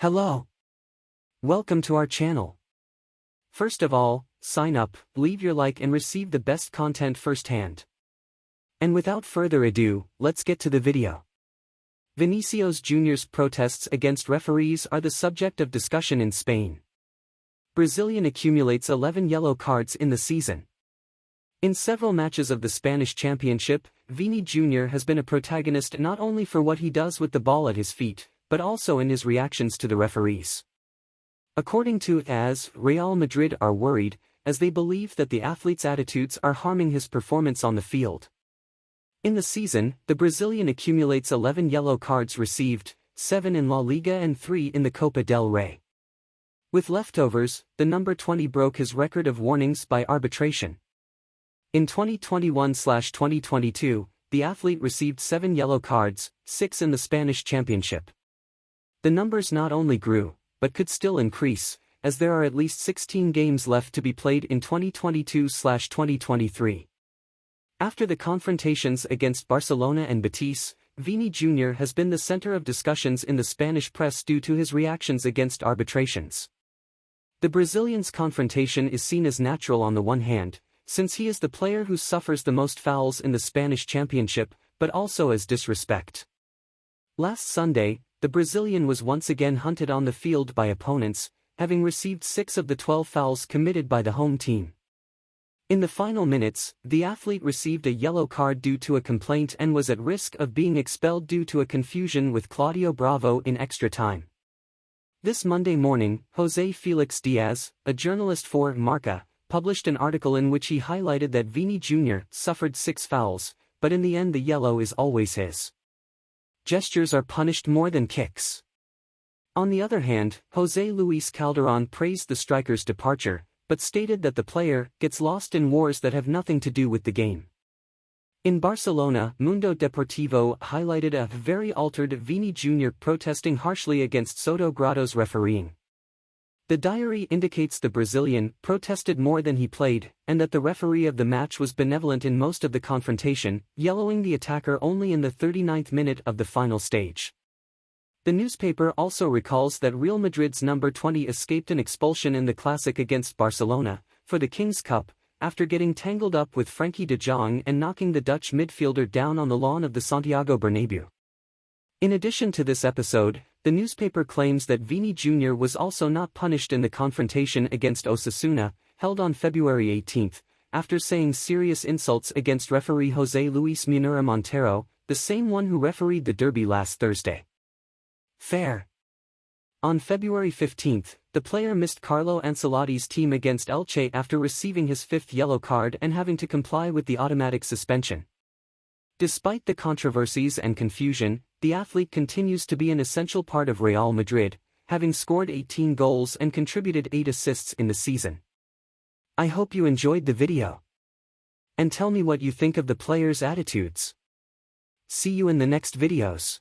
Hello. Welcome to our channel. First of all, sign up, leave your like and receive the best content firsthand. And without further ado, let's get to the video. Vinicius Jr.'s protests against referees are the subject of discussion in Spain. Brazilian accumulates 11 yellow cards in the season. In several matches of the Spanish Championship, Vini Jr. has been a protagonist not only for what he does with the ball at his feet, but also in his reactions to the referees. According to AS, Real Madrid are worried, as they believe that the athlete's attitudes are harming his performance on the field. In the season, the Brazilian accumulates 11 yellow cards received, 7 in La Liga and 3 in the Copa del Rey. With leftovers, the number 20 broke his record of warnings by arbitration. In 2021/2022, the athlete received 7 yellow cards, 6 in the Spanish Championship. The numbers not only grew, but could still increase, as there are at least 16 games left to be played in 2022/2023. After the confrontations against Barcelona and Betis, Vini Jr. has been the center of discussions in the Spanish press due to his reactions against arbitrations. The Brazilian's confrontation is seen as natural on the one hand, since he is the player who suffers the most fouls in the Spanish Championship, but also as disrespect. Last Sunday, the Brazilian was once again hunted on the field by opponents, having received 6 of the 12 fouls committed by the home team. In the final minutes, the athlete received a yellow card due to a complaint and was at risk of being expelled due to a confusion with Claudio Bravo in extra time. This Monday morning, José Felix Diaz, a journalist for Marca, published an article in which he highlighted that Vini Jr. suffered 6 fouls, but in the end the yellow is always his. Gestures are punished more than kicks. On the other hand, José Luis Calderón praised the striker's departure, but stated that the player gets lost in wars that have nothing to do with the game. In Barcelona, Mundo Deportivo highlighted a very altered Vini Jr. protesting harshly against Soto Grado's refereeing. The diary indicates the Brazilian protested more than he played, and that the referee of the match was benevolent in most of the confrontation, yellowing the attacker only in the 39th minute of the final stage. The newspaper also recalls that Real Madrid's number 20 escaped an expulsion in the Classic against Barcelona, for the King's Cup, after getting tangled up with Frenkie de Jong and knocking the Dutch midfielder down on the lawn of the Santiago Bernabéu. In addition to this episode, the newspaper claims that Vini Jr. was also not punished in the confrontation against Osasuna, held on February 18, after saying serious insults against referee José Luis Munera Montero, the same one who refereed the derby last Thursday. Fair. On February 15, the player missed Carlo Ancelotti's team against Elche after receiving his 5th yellow card and having to comply with the automatic suspension. Despite the controversies and confusion, the athlete continues to be an essential part of Real Madrid, having scored 18 goals and contributed 8 assists in the season. I hope you enjoyed the video. And tell me what you think of the players' attitudes. See you in the next videos.